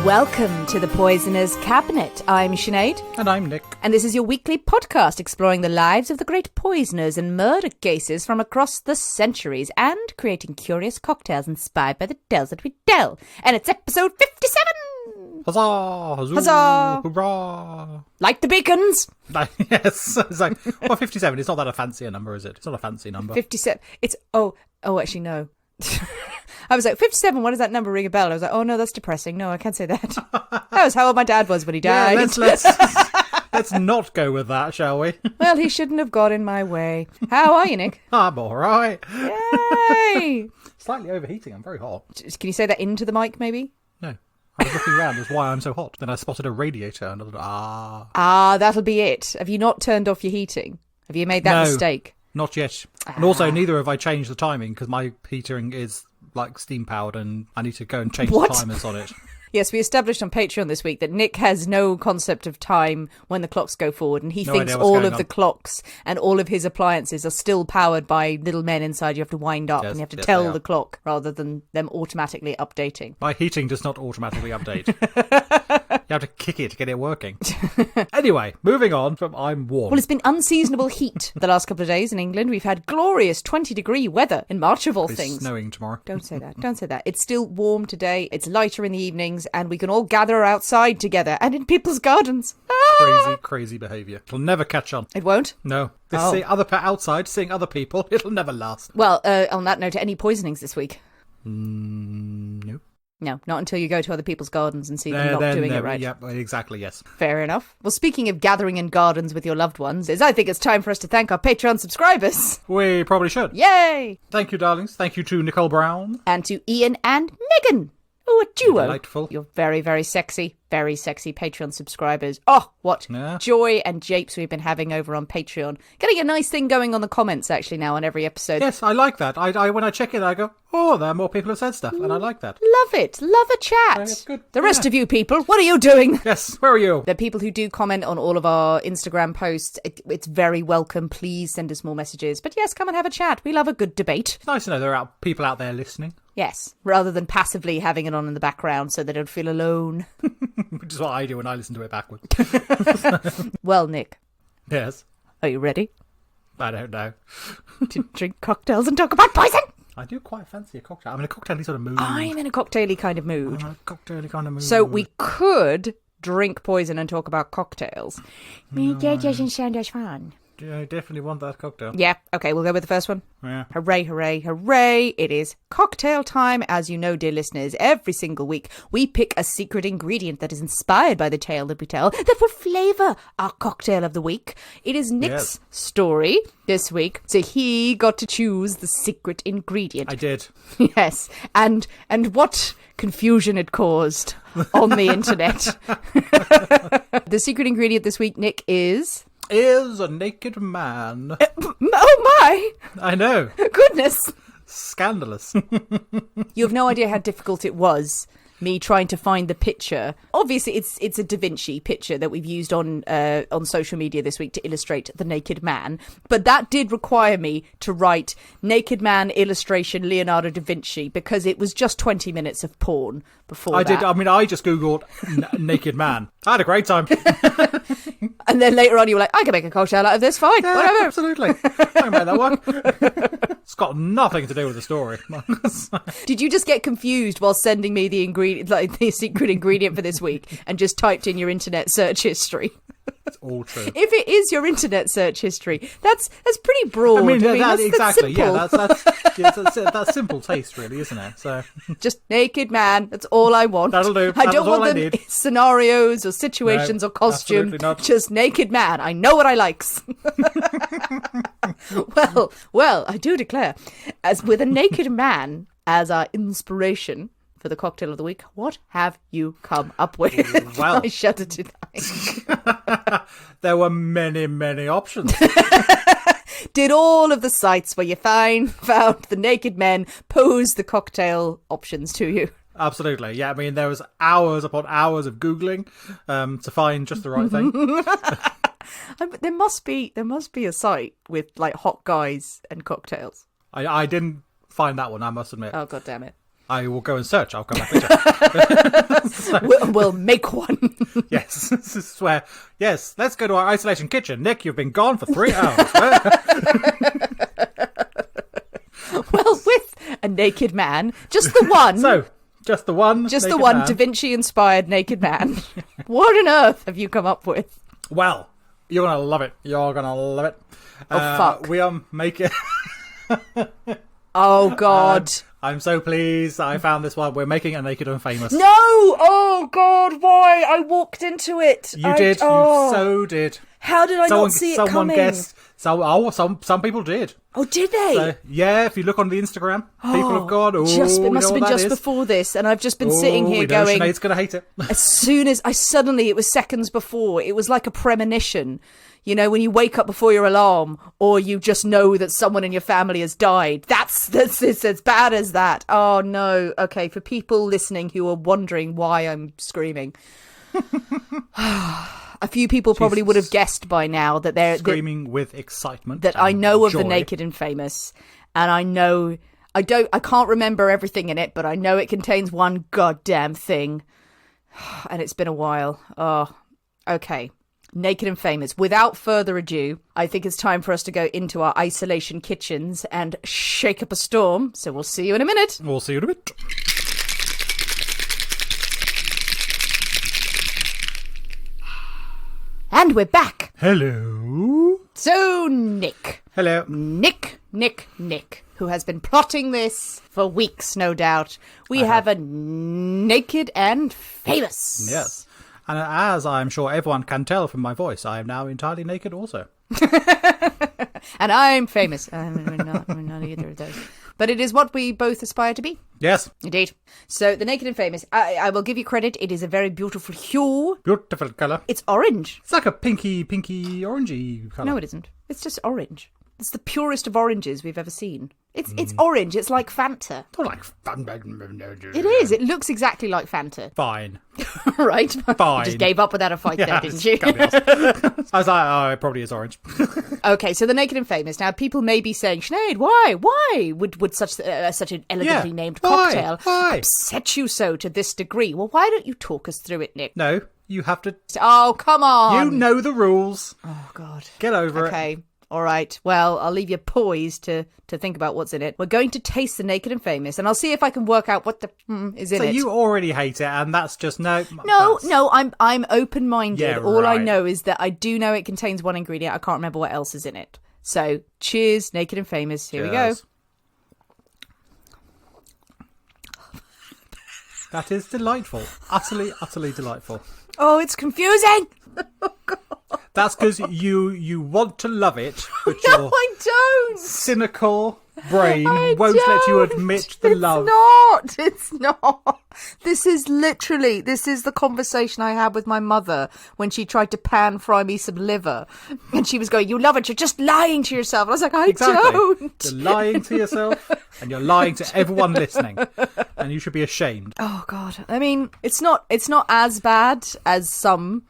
Welcome to the Poisoner's Cabinet. I'm Sinead. And I'm Nick. And this is your weekly podcast exploring the lives of the great poisoners and murder cases from across the centuries and creating curious cocktails inspired by the tales that we tell. And it's episode 57! Huzzah! Huzzah! Huzzah! Hoorah! Like the beacons! Yes. It's like, well, 57, it's not that a fancier number, is it? It's not a fancy number. 57. It's, actually, no. I was like, 57, what does that number ring a bell? I was like, oh no, that's depressing. No, I can't say that. That was how old my dad was when he died. Yeah, let's not go with that, shall we? Well, he shouldn't have got in my way. How are you, Nick? I'm all right. Yay! Slightly overheating. I'm very hot. Can you say that into the mic, maybe? No. I was looking around as why I'm so hot. Then I spotted a radiator and I thought, that'll be it. Have you not turned off your heating? Have you made that mistake? Not yet. And also, neither have I changed the timing because my heating is like steam powered and I need to go and change the timers on it. Yes, we established on Patreon this week that Nick has no concept of time when the clocks go forward, and he thinks all of the clocks and all of his appliances are still powered by little men inside you have to wind up and you have to tell the clock rather than them automatically updating. My heating does not automatically update. You have to kick it to get it working. Anyway, moving on from I'm warm. Well, it's been unseasonable heat the last couple of days in England. We've had glorious 20-degree weather in March of all things. It's snowing tomorrow. Don't say that. Don't say that. It's still warm today. It's lighter in the evenings and we can all gather outside together and in people's gardens. Crazy behaviour. It'll never catch on. It won't? No. See outside, seeing other people, it'll never last. Well, on that note, any poisonings this week? No. No, not until you go to other people's gardens and see them not doing it right. Yeah, exactly, yes. Fair enough. Well, speaking of gathering in gardens with your loved ones, I think it's time for us to thank our Patreon subscribers. We probably should. Yay! Thank you, darlings. Thank you to Nicole Brown. And to Ian and Megan. Oh, a duo. Delightful. You're very, very sexy Patreon subscribers. Oh, what joy and japes we've been having over on Patreon. Getting a nice thing going on the comments, actually, now on every episode. Yes, I like that. I when I check it, I go, oh, there are more people who said stuff, and I like that. Love it. Love a chat. That's good. The rest of you people, what are you doing? Yes, where are you? The people who do comment on all of our Instagram posts, it's very welcome. Please send us more messages. But yes, come and have a chat. We love a good debate. It's nice to know there are people out there listening. Yes, rather than passively having it on in the background so they don't feel alone. Which is what I do when I listen to it backwards. Well, Nick. Yes? Are you ready? I don't know. To drink cocktails and talk about poison? I do quite fancy a cocktail. I'm in a cocktaily sort of mood. I'm in a cocktaily kind of mood. Cocktaily kind of mood. So we could drink poison and talk about cocktails. That doesn't sound as fun. I definitely want that cocktail. Yeah, okay, we'll go with the first one. Yeah. Hooray, hooray, hooray. It is cocktail time. As you know, dear listeners, every single week we pick a secret ingredient that is inspired by the tale that we tell that will flavour our cocktail of the week. It is Nick's story this week, so he got to choose the secret ingredient. I did. Yes, and what confusion it caused on the internet. The secret ingredient this week, Nick, is a naked man. Oh my! I know. Goodness. Scandalous. You have no idea how difficult it was, me trying to find the picture. Obviously, it's a Da Vinci picture that we've used on social media this week to illustrate the naked man. But that did require me to write naked man illustration Leonardo da Vinci because it was just 20 minutes of porn before I did. I mean, I just Googled naked man. I had a great time. And then later on you were like, I can make a cocktail out of this, fine, yeah, whatever. Absolutely. I can make that one. It's got nothing to do with the story. Did you just get confused while sending me the ingredient, like the secret ingredient for this week, and just typed in your internet search history? It's all true. If it is your internet search history, that's pretty broad. I mean, that's exactly. simple. That's simple taste, really, isn't it? So just naked man. That's all I want. That'll do. I don't want them scenarios or situations or costume. Just naked man. I know what I likes. Well, I do declare, as with a naked man as our inspiration for the cocktail of the week, what have you come up with? Well, I shudder to think. There were many, many options. Did all of the sites where you found the naked men pose the cocktail options to you? Absolutely, yeah. I mean, there was hours upon hours of Googling to find just the right thing. There must be a site with like hot guys and cocktails. I didn't find that one, I must admit. Oh, God damn it. I will go and search. I'll come back later. We'll make one. Yes, this is where. Yes, let's go to our isolation kitchen. Nick, you've been gone for 3 hours. Well, with a naked man, just the one. So, just the one. Just the one Da Vinci-inspired naked man. What on earth have you come up with? Well, you're going to love it. You're going to love it. Oh, fuck. We are making... Oh, God. I'm so pleased I found this one. We're making a Naked and Famous. No! Oh, God, why? I walked into it. You did. You so did. How did I not see it coming? Someone guessed. Some people did. Oh, did they? So, yeah, if you look on the Instagram, people have gone, it must have been just before this, and I've just been sitting here going... Sinead's going to hate it. As soon as it was seconds before, it was like a premonition. You know, when you wake up before your alarm, or you just know that someone in your family has died. That's it's as bad as that. Oh, no. Okay, for people listening who are wondering why I'm screaming... A few people probably would have guessed by now that they're screaming with excitement. That I know of joy. The Naked and Famous, and I know I can't remember everything in it, but I know it contains one goddamn thing, and it's been a while. Oh, okay. Naked and Famous. Without further ado, I think it's time for us to go into our isolation kitchens and shake up a storm. So we'll see you in a minute. We'll see you in a bit. And we're back. Hello. So, Nick. Hello. Nick, who has been plotting this for weeks, no doubt. We have a Naked and Famous. Yes. And as I'm sure everyone can tell from my voice, I am now entirely naked also. And I'm famous. We're not either of those. But it is what we both aspire to be. Yes. Indeed. So, The Naked and Famous, I will give you credit. It is a very beautiful hue. Beautiful colour. It's orange. It's like a pinky, orangey colour. No, it isn't. It's just orange. It's the purest of oranges we've ever seen. It's orange. It's like Fanta. Not like Fanta. It is. It looks exactly like Fanta. Fine. Right? Fine. You just gave up without a fight there, didn't you? I was like, oh, it probably is orange. Okay, so The Naked and Famous. Now, people may be saying, Sinead, why would such an elegantly named cocktail upset you so to this degree? Well, why don't you talk us through it, Nick? No, you have to... Oh, come on. You know the rules. Oh, God. Get over it. Okay. All right, well, I'll leave you poised to think about what's in it. We're going to taste The Naked and Famous, and I'll see if I can work out what the is in it. So you already hate it, and that's just No, I'm open-minded. Yeah, All I right. know is that I do know it contains one ingredient. I can't remember what else is in it. So, cheers, Naked and Famous. Here we go. That is delightful. Utterly, utterly delightful. Oh, it's confusing. That's because you want to love it, but No, your I don't. cynical brain I won't let you don't. admit the love. It's not. This is the conversation I had with my mother when she tried to pan fry me some liver. And she was going, you love it, you're just lying to yourself. And I was like, I don't. You're lying to yourself, and you're lying to everyone listening. And you should be ashamed. Oh, God. I mean, it's not as bad as some,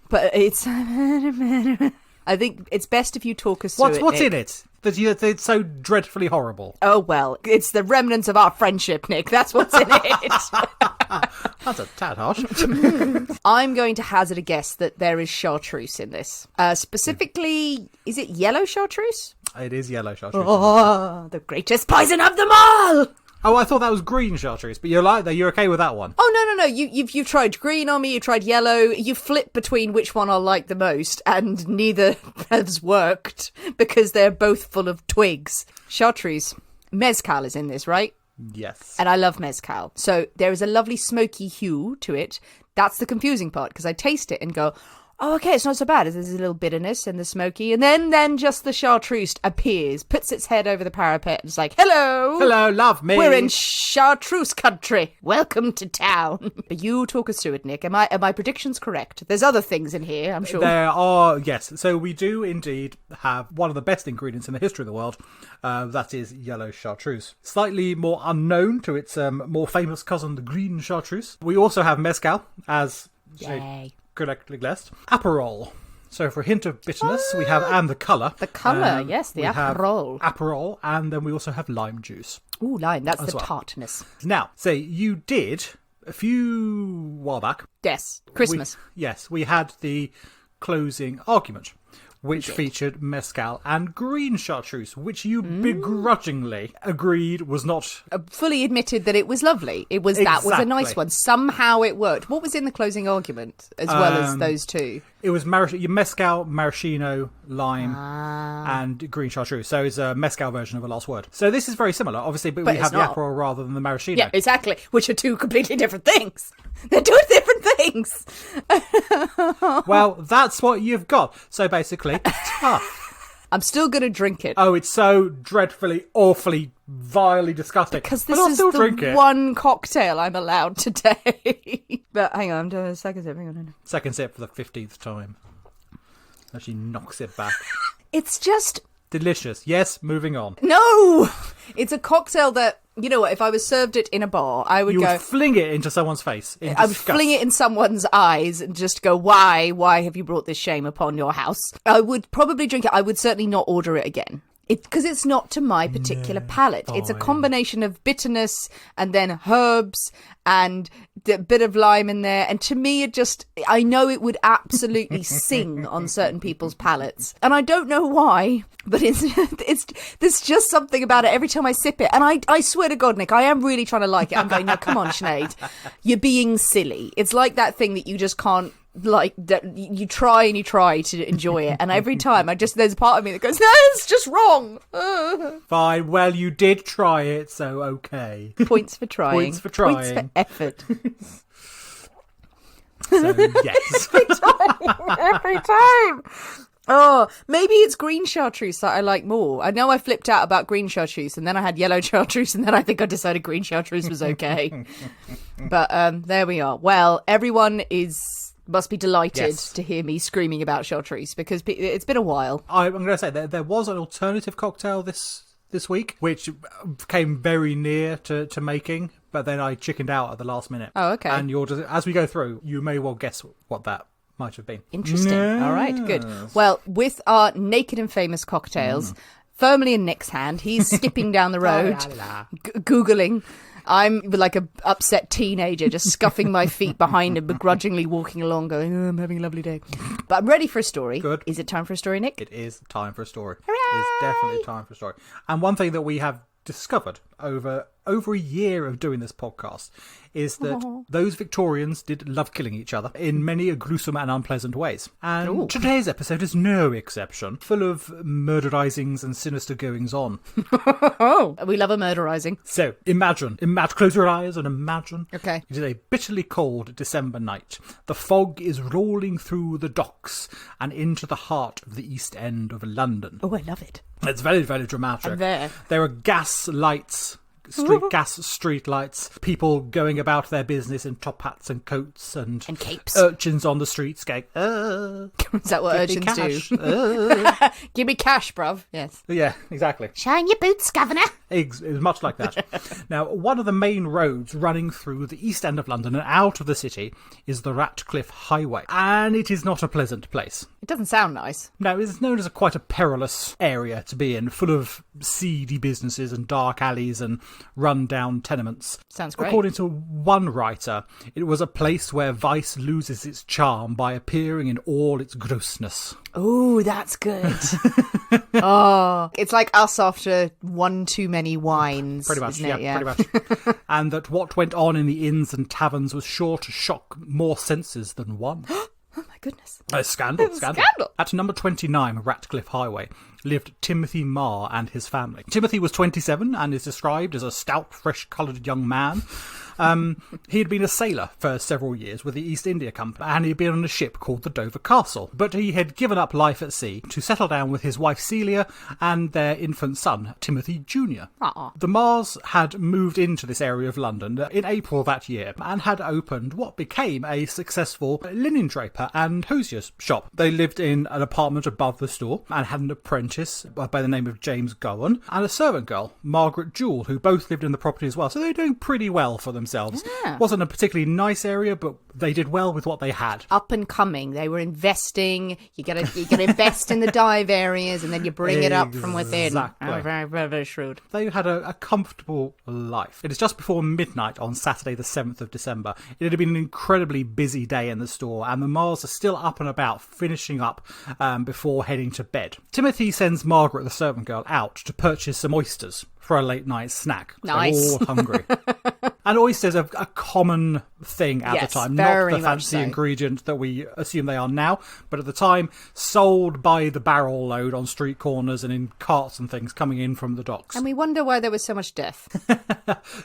but it's... I think it's best if you talk us through it, What's Nick. in it? It's so dreadfully horrible. Oh, well, it's the remnants of our friendship, Nick. That's what's in it. That's a tad harsh. I'm going to hazard a guess that there is chartreuse in this. Specifically, is it yellow chartreuse? It is yellow chartreuse. Oh, the greatest poison of them all! Oh, I thought that was green chartreuse, but you're okay with that one. Oh, no. You've tried green on me, you tried yellow. You flip between which one I like the most, and neither has worked because they're both full of twigs. Chartreuse. Mezcal is in this, right? Yes. And I love mezcal. So there is a lovely smoky hue to it. That's the confusing part, because I taste it and go, oh, okay, it's not so bad. There's a little bitterness and the smoky. And then just the chartreuse appears, puts its head over the parapet and is like, hello. Hello, love me. We're in chartreuse country. Welcome to town. You talk us through it, Nick. Are my predictions correct? There's other things in here, I'm sure. There are, yes. So we do indeed have one of the best ingredients in the history of the world. That is yellow chartreuse. Slightly more unknown to its more famous cousin, the green chartreuse. We also have mezcal, as... Yay. Correctly guessed. Aperol. So for a hint of bitterness, we have, and the colour. The colour, yes, the we have Aperol. Aperol, and then we also have lime juice. Ooh, lime. That's As the well. tartness. Now, say you did a few while back. Yes. Christmas. We had the closing argument, which featured mezcal and green chartreuse, which you begrudgingly agreed was not... Fully admitted that it was lovely. That was a nice one. Somehow it worked. What was in the closing argument, as well as those two? It was mezcal, maraschino, lime, and green chartreuse. So it's a mezcal version of a last word. So this is very similar, obviously, but we have the Aperol rather than the maraschino. Yeah, exactly. Which are two completely different things. They're two different things. Well, that's what you've got. So basically, tough. I'm still going to drink it. Oh, it's so dreadfully, awfully, vilely disgusting. Because this I'll is still the drink it. one cocktail I'm allowed today. But hang on, I'm doing a second sip. Hang on. Second sip for the 15th time. As she knocks it back. It's just... delicious. Yes, moving on. No! It's a cocktail that, you know what, if I was served it in a bar, I would You go... would fling it into someone's face. I would fling it in someone's eyes and just go, why? Why have you brought this shame upon your house? I would probably drink it. I would certainly not order it again. Because it's not to my particular palate. It's a combination of bitterness and then herbs and a bit of lime in there. And to me, I know it would absolutely sing on certain people's palates. And I don't know why, but there's just something about it every time I sip it. And I swear to God, Nick, I am really trying to like it. I'm going, no, come on, Sinead. You're being silly. It's like that thing that you just can't, like, that you try to enjoy it, and every time there's a part of me that goes, no, it's just wrong. Fine, well, you did try it, so okay. Points for trying. Points for trying. Points for effort. So yes. Every time. Oh, maybe it's green chartreuse that I like more. I know I flipped out about green chartreuse, and then I had yellow chartreuse, and then I think I decided green chartreuse was okay. But there we are. Well, everyone must be delighted to hear me screaming about chartreuse, because it's been a while. I'm going to say there was an alternative cocktail this week, which came very near to making, but then I chickened out at the last minute. Oh, okay. And as we go through, you may well guess what that might have been. Interesting. Yes. All right, good. Well, with our naked and famous cocktails firmly in Nick's hand, he's skipping down the road, Googling. I'm like a upset teenager, just scuffing my feet behind him, begrudgingly walking along, going, oh, I'm having a lovely day. But I'm ready for a story. Good. Is it time for a story, Nick? It is time for a story. Hooray! It is definitely time for a story. And one thing that we have discovered over a year of doing this podcast is that those Victorians did love killing each other in many gruesome and unpleasant ways. And today's episode is no exception, full of murderizings and sinister goings on. We love a murderizing. So imagine, close your eyes and imagine. Okay. It is a bitterly cold December night. The fog is rolling through the docks and into the heart of the East End of London. Oh, I love it. It's very, very dramatic. I'm there. There are gas lights, street lights, people going about their business in top hats and coats and capes. Urchins on the streets going, Is that what urchins do? Give me cash, bruv. Yes. Yeah, exactly. Shine your boots, governor. It's much like that. Now, one of the main roads running through the East End of London and out of the city is the Ratcliff Highway. And it is not a pleasant place. It doesn't sound nice. No, it's known as quite a perilous area to be in, full of seedy businesses and dark alleys and run-down tenements. Sounds great. According to one writer, it was a place where vice loses its charm by appearing in all its grossness. Oh, that's good. It's like us after one too many wines. Pretty much, isn't it? pretty much. And that what went on in the inns and taverns was sure to shock more senses than one. Oh my goodness. A scandal. Scandal. At number 29, Ratcliff Highway, lived Timothy Marr and his family. Timothy was 27 and is described as a stout, fresh-coloured young man. He had been a sailor for several years with the East India Company, and he had been on a ship called the Dover Castle. But he had given up life at sea to settle down with his wife Celia and their infant son, Timothy Jr. The Marrs had moved into this area of London in April that year and had opened what became a successful linen draper and hosier's shop. They lived in an apartment above the store and had an apprentice apprentice by the name of James Gowan, and a servant girl, Margaret Jewell, who both lived in the property as well. So they were doing pretty well for themselves. Yeah. Wasn't a particularly nice area, but they did well with what they had. Up and coming. They were investing. You gotta invest in the dive areas, and then you bring it up from within. Exactly. Oh, very, very, very shrewd. They had a comfortable life. It is just before midnight on Saturday the 7th of December. It had been an incredibly busy day in the store, and the Marrs are still up and about, finishing up before heading to bed. Timothy sends Margaret, the servant girl, out to purchase some oysters for a late night snack. Nice. They're all hungry. And oysters are a common thing at the time, not the fancy ingredient that we assume they are now, but at the time sold by the barrel load on street corners and in carts and things coming in from the docks. And we wonder why there was so much death.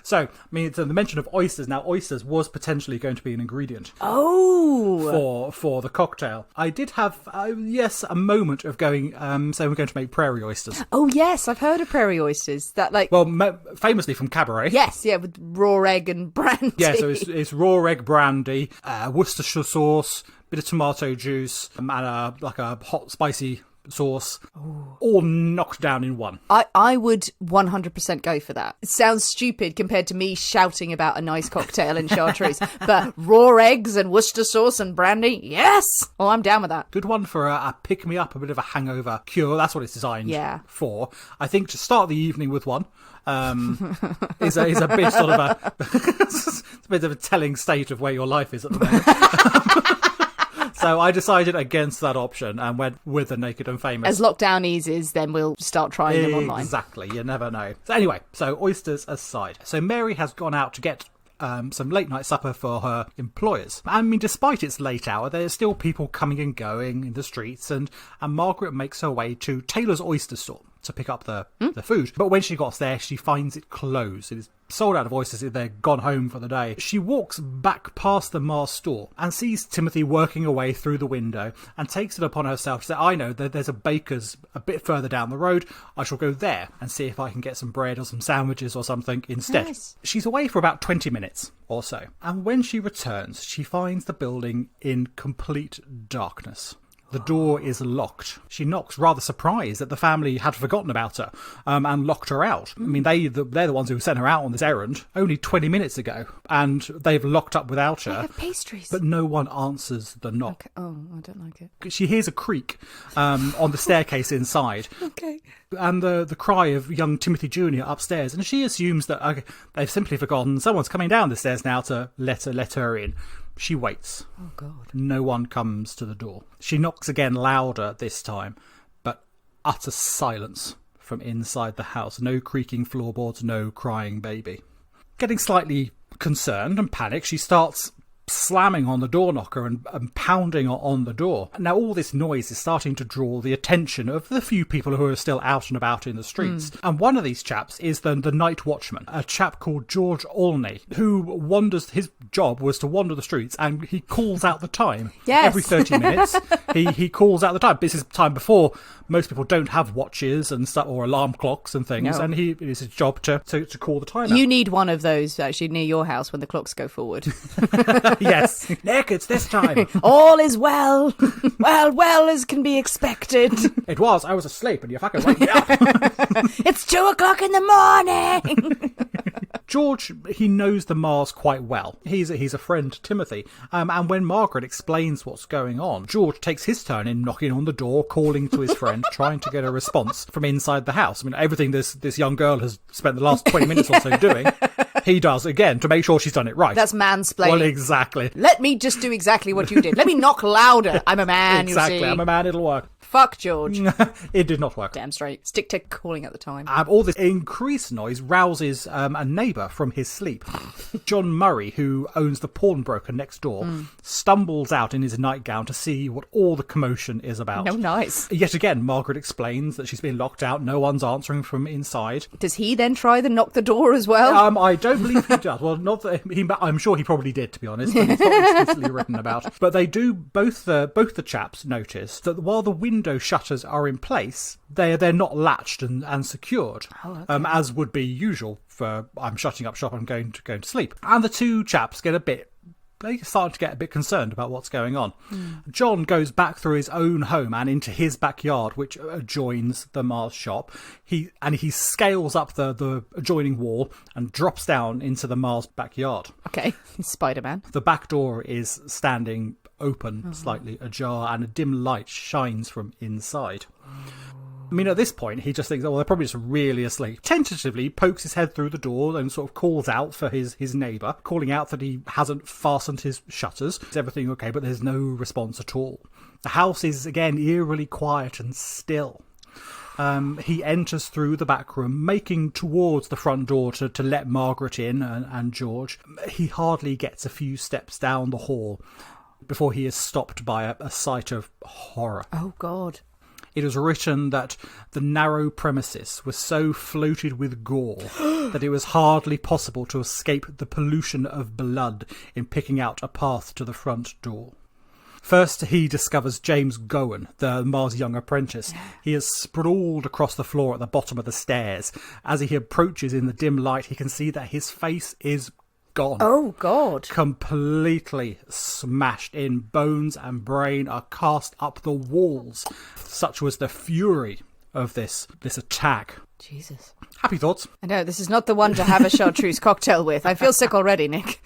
So, I mean, the mention of oysters. Now, oysters was potentially going to be an ingredient. Oh! For the cocktail. I did have, a moment of going, so we're going to make prairie oysters. Oh, yes, I've heard of prairie oysters. That, like... Well, famously from Cabaret. Yes, yeah, with raw egg and brandy. Yeah, so it's raw egg brandy, Worcestershire sauce, bit of tomato juice, and a hot spicy sauce, all knocked down in one. I would 100% go for that. It sounds stupid compared to me shouting about a nice cocktail in chartreuse, but raw eggs and Worcester sauce and brandy, yes! Oh, I'm down with that. Good one for a pick-me-up, a bit of a hangover cure. That's what it's designed for. I think to start the evening with one is a bit sort of it's a bit of a telling state of where your life is at the moment. So I decided against that option and went with the Naked and Famous. As lockdown eases, then we'll start trying them online. Exactly, you never know. So anyway, so oysters aside. So Mary has gone out to get some late night supper for her employers. I mean, despite its late hour, there's still people coming and going in the streets, and Margaret makes her way to Taylor's oyster store to pick up the food. But when she got there, she finds it closed. It is sold out of oysters. They're gone home for the day. She walks back past the Marr store and sees Timothy working away through the window and takes it upon herself to say, I know that there's a baker's a bit further down the road. I shall go there and see if I can get some bread or some sandwiches or something instead. Nice. She's away for about 20 minutes or so. And when she returns, she finds the building in complete darkness. The door is locked. She knocks, rather surprised that the family had forgotten about her and locked her out. I mean, they're the ones who sent her out on this errand only 20 minutes ago, and they've locked up without her. They have pastries. But no one answers the knock. Okay. Oh, I don't like it. She hears a creak on the staircase inside. Okay. And the cry of young Timothy Jr. upstairs, and she assumes that they've simply forgotten. Someone's coming down the stairs now to let her in. She waits. Oh, God. No one comes to the door. She knocks again, louder this time, but utter silence from inside the house. No creaking floorboards, no crying baby. Getting slightly concerned and panicked, she starts slamming on the door knocker and pounding on the door. Now all this noise is starting to draw the attention of the few people who are still out and about in the streets. And one of these chaps is the night watchman, a chap called George Olney, who wanders. His job was to wander the streets, and he calls out the time. Yes. Every 30 minutes he calls out the time. This is time before most people don't have watches and stuff or alarm clocks and things, and it is his job to call the time out. You need one of those actually near your house when the clocks go forward. Yes. Nick, it's this time. All is well. well as can be expected. It was. I was asleep and you fucking wake me up. It's 2:00 in the morning. George, he knows the Marrs quite well. He's a friend to Timothy. And when Margaret explains what's going on, George takes his turn in knocking on the door, calling to his friend, trying to get a response from inside the house. I mean, everything this young girl has spent the last 20 minutes or so doing, he does again to make sure she's done it right. That's mansplaining. Well, exactly. Let me just do exactly what you did. Let me knock louder. I'm a man, exactly. You see. I'm a man, it'll work. Fuck George. It did not work. Damn straight. Stick to calling at the time. All this increased noise rouses a neighbour from his sleep. John Murray, who owns the pawnbroker next door, stumbles out in his nightgown to see what all the commotion is about. No, nice. Yet again, Margaret explains that she's been locked out. No one's answering from inside. Does he then try to knock the door as well? I don't believe he does. Well, not that I'm sure he probably did, to be honest, but it's not explicitly written about. But they do, both the chaps notice that while the window shutters are in place, they're not latched and secured, as would be usual for I'm shutting up shop and going to sleep. And the two chaps get a bit they're starting to get a bit concerned about what's going on. John goes back through his own home and into his backyard, which adjoins the Marr's shop. He scales up the adjoining wall and drops down into the Marr's backyard. Okay, Spider-Man. The back door is standing open, slightly ajar, and a dim light shines from inside. I mean, at this point, he just thinks, oh, well, they're probably just really asleep. Tentatively pokes his head through the door and sort of calls out for his neighbour, calling out that he hasn't fastened his shutters. Is everything okay? But there's no response at all. The house is, again, eerily quiet and still. He enters through the back room, making towards the front door to let Margaret in and George. He hardly gets a few steps down the hall before he is stopped by a sight of horror. Oh, God. It is written that the narrow premises was so floated with gore that it was hardly possible to escape the pollution of blood in picking out a path to the front door. First, he discovers James Gowan, the Marr's young apprentice. He is sprawled across the floor at the bottom of the stairs. As he approaches in the dim light, he can see that his face is gone. Oh, God. Completely smashed in. Bones and brain are cast up the walls. Such was the fury of this attack. Jesus. Happy thoughts. I know, this is not the one to have a chartreuse cocktail with. I feel sick already, Nick.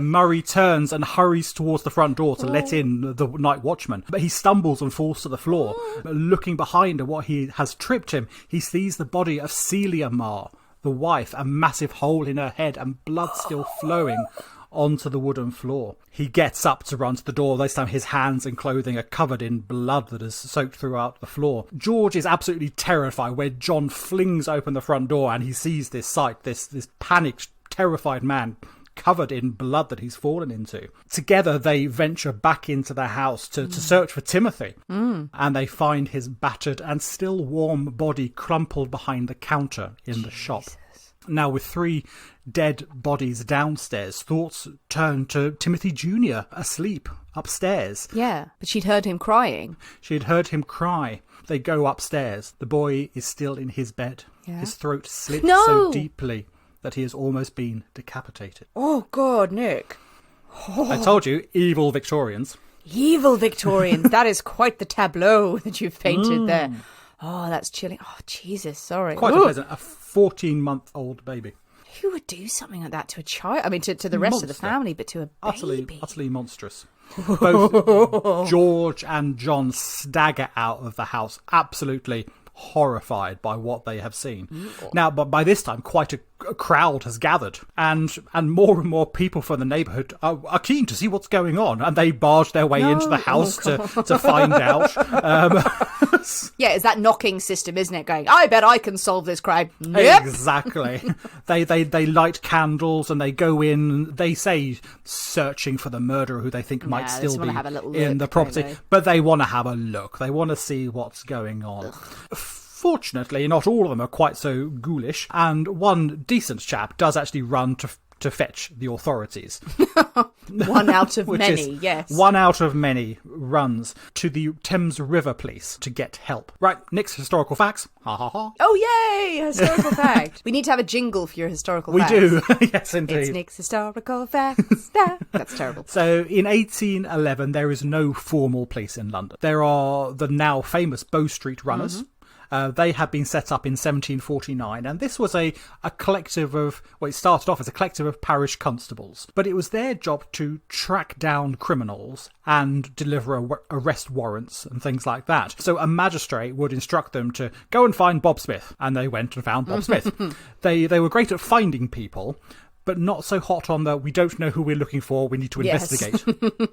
Murray turns and hurries towards the front door to let in the night watchman, but he stumbles and falls to the floor. Looking behind at what he has tripped him, he sees the body of Celia Marr, the wife, a massive hole in her head and blood still flowing onto the wooden floor. He gets up to run to the door. This time his hands and clothing are covered in blood that has soaked throughout the floor. George is absolutely terrified where John flings open the front door and he sees this sight, this panicked, terrified man covered in blood that he's fallen into. Together they venture back into the house to search for Timothy, and they find his battered and still warm body crumpled behind the counter in the shop. Now, with 3 dead bodies downstairs, thoughts turn to Timothy Jr. asleep upstairs. Yeah, but she'd heard him crying. She had heard him cry. They go upstairs. The boy is still in his bed. Yeah. His throat slit so deeply that he has almost been decapitated. Oh, God, Nick. I told you, evil Victorians. Evil Victorians. That is quite the tableau that you've painted there. Oh, that's chilling. Oh, Jesus, sorry. Quite unpleasant. A 14-month-old baby. Who would do something like that to a child? I mean, to the rest of the family, but to a baby. Utterly monstrous. Both George and John stagger out of the house, absolutely horrified by what they have seen. Now, but by this time, quite a crowd has gathered, and more people from the neighbourhood are keen to see what's going on, and they barge their way into the house to find out. Yeah, it's that knocking system, isn't it? Going, I bet I can solve this crime. Yep. Exactly. They light candles and they go in. They say searching for the murderer who they think might still be in the property, but they want to have a look. They want to see what's going on. Ugh. Fortunately, not all of them are quite so ghoulish, and one decent chap does actually run to fetch the authorities. One out of many, yes. One out of many runs to the Thames River Police to get help. Right, Nick's historical facts. Ha ha ha. Oh, yay! Historical fact. We need to have a jingle for your historical facts. We do, yes indeed. It's Nick's historical facts. That's terrible. So, in 1811, there is no formal police in London. There are the now famous Bow Street Runners. They had been set up in 1749, and this was a collective of, well, it started off as a collective of parish constables, but it was their job to track down criminals and deliver arrest warrants and things like that. So a magistrate would instruct them to go and find Bob Smith, and they went and found Bob Smith. They were great at finding people, but not so hot on the we don't know who we're looking for, we need to investigate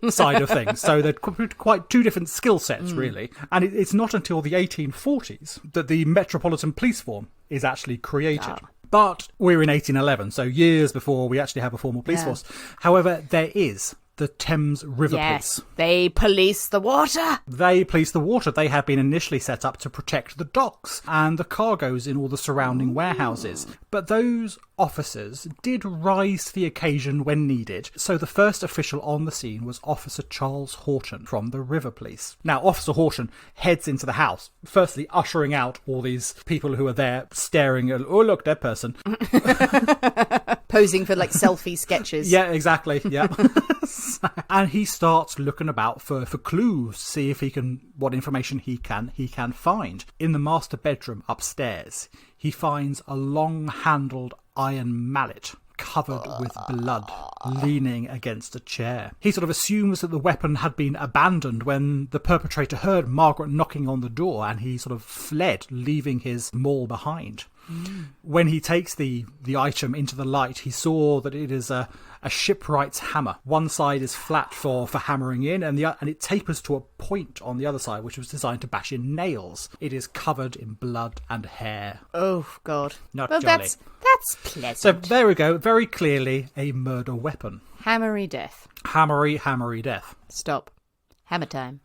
side of things. So they're quite 2 different skill sets, really. And it's not until the 1840s that the Metropolitan Police Force is actually created. But we're in 1811, so years before we actually have a formal police force. However, there is the Thames River Police. They police the water. They police the water. They have been initially set up to protect the docks and the cargoes in all the surrounding warehouses. But those officers did rise to the occasion when needed. So the first official on the scene was Officer Charles Horton from the River Police. Now, Officer Horton heads into the house, firstly ushering out all these people who are there staring at, oh, look, dead person. Posing for like selfie sketches. Yeah, exactly. Yeah. And he starts looking about for clues, see if what information he can find. In the master bedroom upstairs, he finds a long-handled iron mallet covered with blood, leaning against a chair. He sort of assumes that the weapon had been abandoned when the perpetrator heard Margaret knocking on the door, and he sort of fled, leaving his maul behind. When he takes the item into the light, he saw that it is a shipwright's hammer. One side is flat for hammering in, and it tapers to a point on the other side, which was designed to bash in nails. It is covered in blood and hair. Oh, God. Not well, jolly. That's pleasant. So there we go. Very clearly a murder weapon. Hammery death. Hammery death. Stop. Hammer time.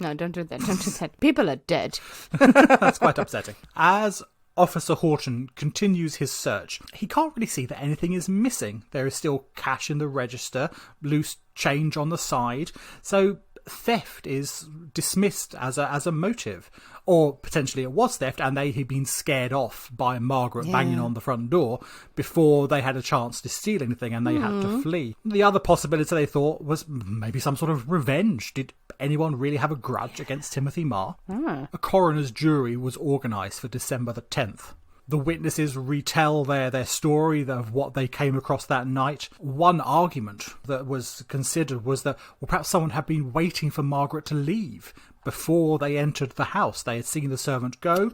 No, don't do that. Don't do that. People are dead. That's quite upsetting. As Officer Horton continues his search, he can't really see that anything is missing. There is still cash in the register, loose change on the side, so theft is dismissed as a motive. Or potentially it was theft and they had been scared off by Margaret banging on the front door before they had a chance to steal anything, and they had to flee. The other possibility they thought was maybe some sort of revenge. Did anyone really have a grudge against Timothy Marr? A coroner's jury was organised for December the 10th. The witnesses retell their story of what they came across that night. One argument that was considered was that, well, perhaps someone had been waiting for Margaret to leave before they entered the house. They had seen the servant go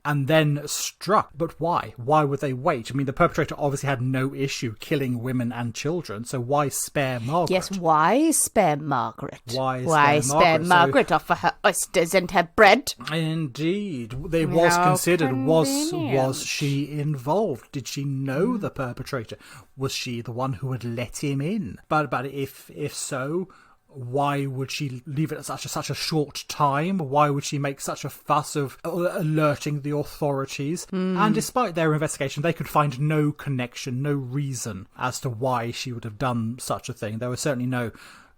and then struck. But why? Why would they wait? I mean, the perpetrator obviously had no issue killing women and children, so why spare Margaret? Yes, why spare Margaret? Why spare Margaret off for her oysters and her bread? Indeed. It was considered, was she involved? Did she know the perpetrator? Was she the one who had let him in? But if so, why would she leave it at such a short time? Why would she make such a fuss of alerting the authorities? And despite their investigation, they could find no connection, no reason as to why she would have done such a thing. There were certainly no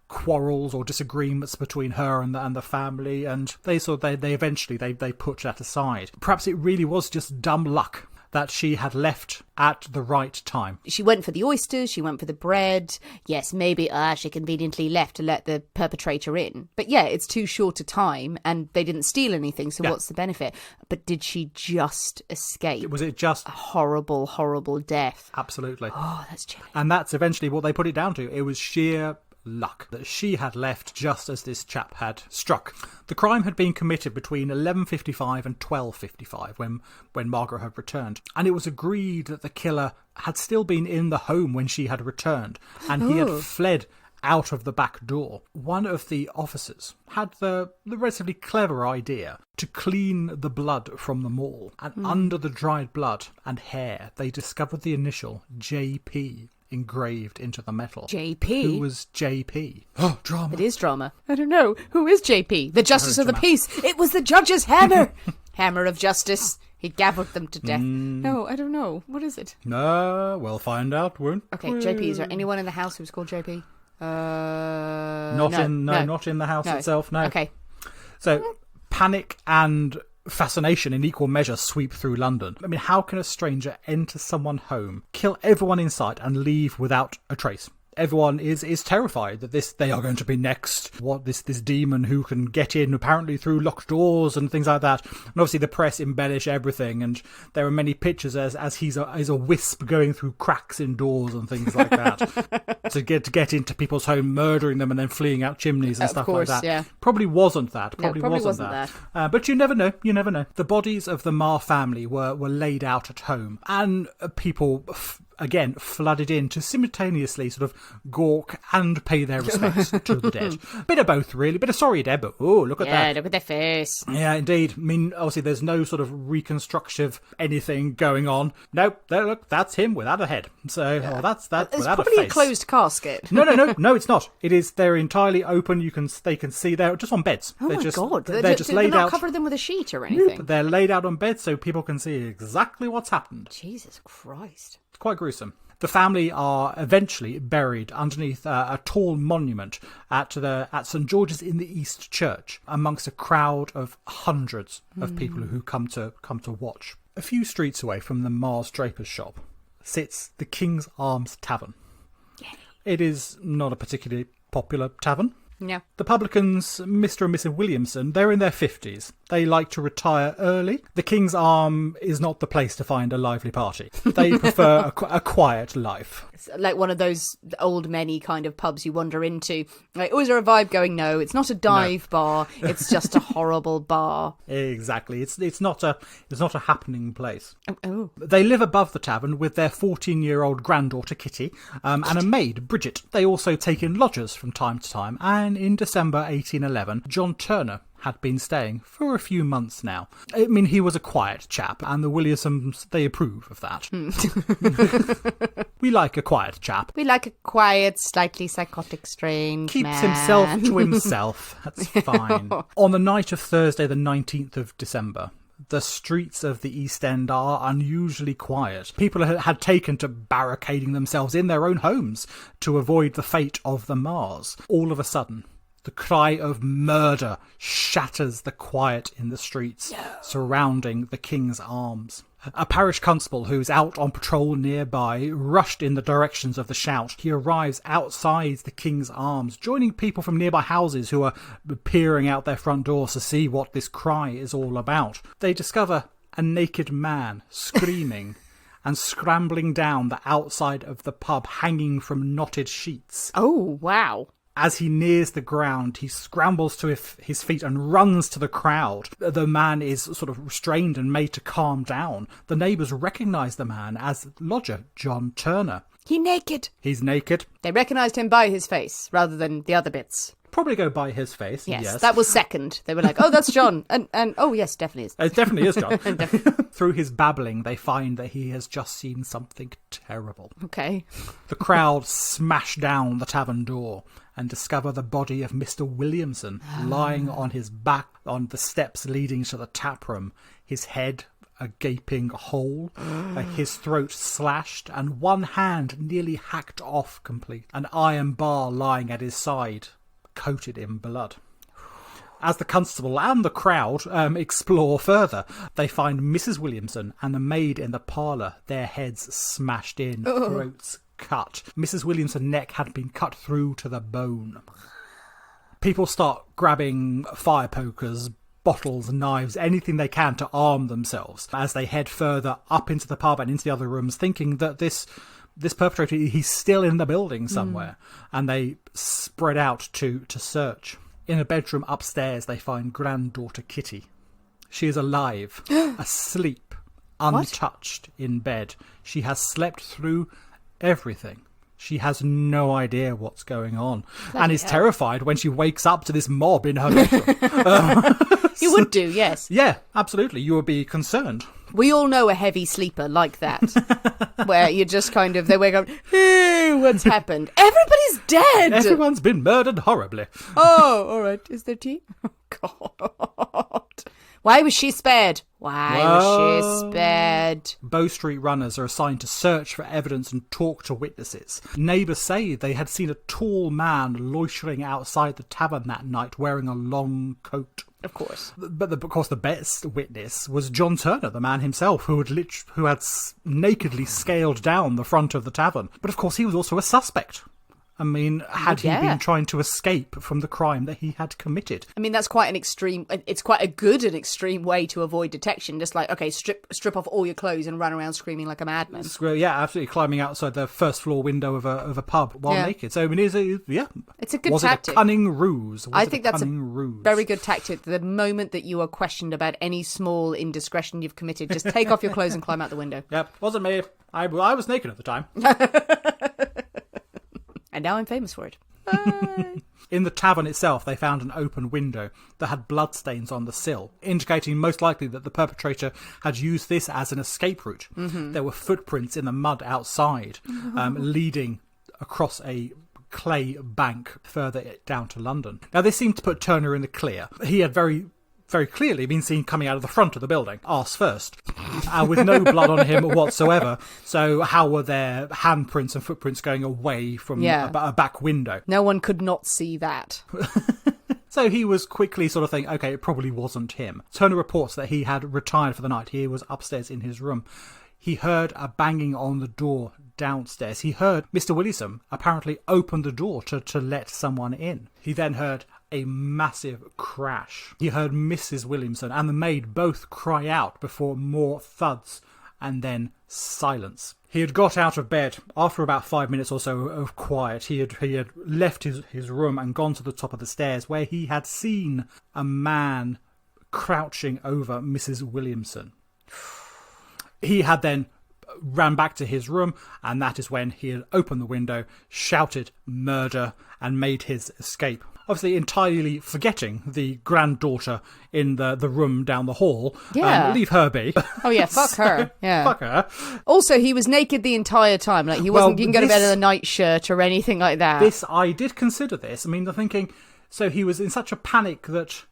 quarrels or disagreements between her and the family, and they eventually put that aside. Perhaps it really was just dumb luck that she had left at the right time. She went for the oysters, she went for the bread. Yes, maybe she conveniently left to let the perpetrator in. But yeah, it's too short a time and they didn't steal anything, so what's the benefit? But did she just escape? Was it just a horrible, horrible death? Absolutely. Oh, that's chilling. And that's eventually what they put it down to. It was sheer luck that she had left just as this chap had struck. The crime had been committed between 11:55 and 12:55 when Margaret had returned, and it was agreed that the killer had still been in the home when she had returned, and he had fled out of the back door. One of the officers had the relatively clever idea to clean the blood from the maul, and under the dried blood and hair they discovered the initial JP engraved into the metal. JP? Who was JP? Oh, drama. It is drama. I don't know. Who is JP? The Justice of the Peace. It was the judge's hammer. Hammer of justice. He gabbled them to death. No, I don't know. What is it? No, we'll find out, won't we? Okay, JP. Is there anyone in the house who's called JP? Not in the house itself, no. Okay. So, panic and fascination in equal measure sweep through London. I mean, how can a stranger enter someone's home, kill everyone in sight, and leave without a trace? Everyone is terrified that they are going to be next. What this demon who can get in apparently through locked doors and things like that. And obviously the press embellish everything, and there are many pictures as he's a wisp going through cracks in doors and things like that to get into people's home, murdering them and then fleeing out chimneys and stuff like that. Yeah. Probably wasn't that. Probably wasn't that. But you never know. You never know. The bodies of the Marr family were laid out at home, and people again flooded in to simultaneously sort of gawk and pay their respects to the dead. Bit of both, really. Bit of sorry dead, but oh, look at that. Yeah, look at their face. Yeah, indeed. I mean, obviously there's no sort of reconstructive anything going on. Nope, look, that's him without a head. So, that's that It's without a face. probably a closed casket. No, it's not. They're entirely open. They can see they're just on beds. Oh they're my just, God. They're just laid not out. cover them with a sheet or anything. Nope, they're laid out on beds so people can see exactly what's happened. Jesus Christ. Quite gruesome. The family are eventually buried underneath a tall monument at St George's in the East Church, amongst a crowd of hundreds of people who come to watch. A few streets away from the Marr's Draper's shop sits the King's Arms Tavern. It is not a particularly popular tavern. Yeah. The publicans, Mr. and Mrs. Williamson, they're in their 50s. They like to retire early. The King's Arm is not the place to find a lively party. They prefer a quiet life. It's like one of those old many kind of pubs you wander into. Like, oh, is there a vibe going? No, it's not a dive bar. It's just a horrible bar. Exactly. It's not a happening place. Oh. They live above the tavern with their 14-year-old granddaughter Kitty and a maid, Bridget. They also take in lodgers from time to time, and in December 1811, John Turner had been staying for a few months now. I mean, he was a quiet chap, and the Williamsons, they approve of that. We like a quiet chap. We like a quiet, slightly psychotic, strange Keeps man. himself to himself. That's fine. On the night of Thursday, the 19th of December, the streets of the East End are unusually quiet. People had taken to barricading themselves in their own homes to avoid the fate of the Marrs. All of a sudden, the cry of murder shatters the quiet in the streets surrounding the King's Arms. A parish constable who's out on patrol nearby rushed in the directions of the shout. He arrives outside the King's Arms, joining people from nearby houses who are peering out their front doors to see what this cry is all about. They discover a naked man screaming and scrambling down the outside of the pub, hanging from knotted sheets. Oh, wow. As he nears the ground, he scrambles to his feet and runs to the crowd. The man is sort of restrained and made to calm down. The neighbours recognise the man as lodger John Turner. He's naked. He's naked. They recognised him by his face rather than the other bits. Probably go by his face. Yes, that was second. They were like, oh, that's John. And oh, yes, definitely is. It definitely is John. Through his babbling, they find that he has just seen something terrible. Okay. The crowd smash down the tavern door and discover the body of Mr. Williamson lying on his back on the steps leading to the tap room. His head a gaping hole, his throat slashed, and one hand nearly hacked off complete. An iron bar lying at his side, coated in blood. As the constable and the crowd explore further, they find Mrs. Williamson and the maid in the parlour, their heads smashed in, throats cut. Mrs. Williamson's neck had been cut through to the bone. People start grabbing fire pokers, bottles, knives, anything they can to arm themselves as they head further up into the pub and into the other rooms, thinking that this perpetrator, he's still in the building somewhere. And they spread out to search. In a bedroom upstairs, they find granddaughter Kitty. She is alive, asleep, untouched in bed. She has slept through everything. She has no idea what's going on and is terrified when she wakes up to this mob in her bedroom. You would do, yes. Yeah, absolutely. You would be concerned. We all know a heavy sleeper like that, where you just kind of, they wake up, hey, what's happened? Everybody's dead! Everyone's been murdered horribly. Oh, all right. Is there tea? Oh, God. Why was she spared? Why was she spared? Bow Street runners are assigned to search for evidence and talk to witnesses. Neighbours say they had seen a tall man loitering outside the tavern that night wearing a long coat. Of course. But of course the best witness was John Turner, the man himself, who had nakedly scaled down the front of the tavern. But of course he was also a suspect. I mean, had he been trying to escape from the crime that he had committed? I mean, that's quite an extreme, it's quite a good and extreme way to avoid detection. Just like, okay, strip off all your clothes and run around screaming like a madman. Yeah, absolutely, climbing outside the first floor window of a pub while naked. So, I mean, it's a good tactic. Was it a cunning ruse? I think that's a very good tactic. The moment that you are questioned about any small indiscretion you've committed, just take off your clothes and climb out the window. Yep, wasn't me. I was naked at the time. And now I'm famous for it. In the tavern itself, they found an open window that had bloodstains on the sill, indicating most likely that the perpetrator had used this as an escape route. Mm-hmm. There were footprints in the mud outside, leading across a clay bank further down to London. Now, this seemed to put Turner in the clear. He had very very clearly been seen coming out of the front of the building, arse first, and with no blood on him whatsoever. So how were there handprints and footprints going away from a back window? No one could not see that. So he was quickly sort of thinking, okay, it probably wasn't him. Turner reports that he had retired for the night. He was upstairs in his room. He heard a banging on the door downstairs. He heard Mr. Williamson apparently open the door to let someone in. He then heard a massive crash. He heard Mrs. Williamson and the maid both cry out before more thuds and then silence. He had got out of bed after about 5 minutes or so of quiet. He had left his room and gone to the top of the stairs where he had seen a man crouching over Mrs. Williamson. He had then ran back to his room, and that is when he had opened the window, shouted murder, and made his escape. Obviously entirely forgetting the granddaughter in the room down the hall. Yeah. Leave her be. Oh yeah, fuck her. Yeah. Fuck her. Also, he was naked the entire time. Like, he wasn't, you can go to bed in a nightshirt or anything like that. I did consider this. I mean, I'm thinking, so he was in such a panic that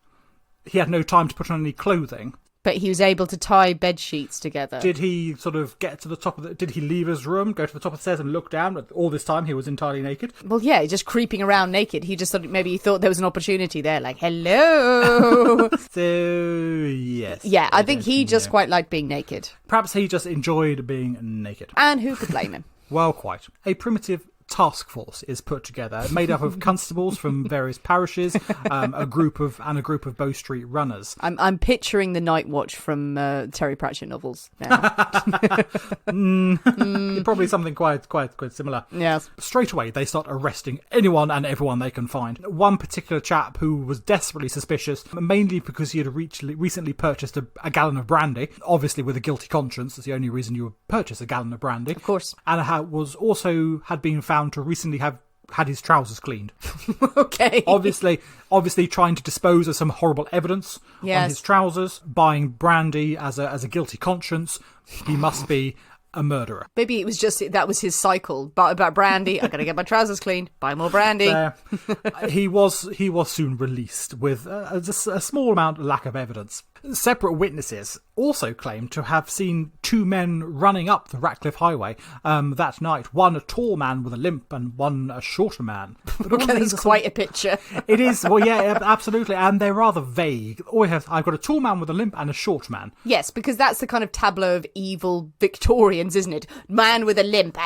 he had no time to put on any clothing. But he was able to tie bed sheets together. Did he sort of get to the top of did he leave his room, go to the top of the stairs and look down? But all this time he was entirely naked? Well, yeah, just creeping around naked. He just maybe he thought there was an opportunity there, like, hello. So, yes. Yeah, I think he just quite liked being naked. Perhaps he just enjoyed being naked. And who could blame him? Well, quite. A primitive task force is put together, made up of constables from various parishes, a group of Bow Street runners. I'm picturing the Night Watch from Terry Pratchett novels now. Probably something quite similar. Yes. Straight away, they start arresting anyone and everyone they can find. One particular chap who was desperately suspicious, mainly because he had recently purchased a gallon of brandy, obviously with a guilty conscience. That's the only reason you would purchase a gallon of brandy. Of course. And had been found to recently have had his trousers cleaned. Okay. Obviously trying to dispose of some horrible evidence on his trousers, buying brandy as a guilty conscience. He must be a murderer. Maybe it was just that was his cycle. But about brandy, I gotta get my trousers cleaned, buy more brandy. He was soon released with a small amount of lack of evidence. Separate witnesses also claimed to have seen two men running up the Ratcliff Highway that night. One a tall man with a limp and one a shorter man. Okay, that's quite a picture. It is. Well, yeah, absolutely. And they're rather vague. I've got a tall man with a limp and a short man. Yes, because that's the kind of tableau of evil Victorians, isn't it? Man with a limp,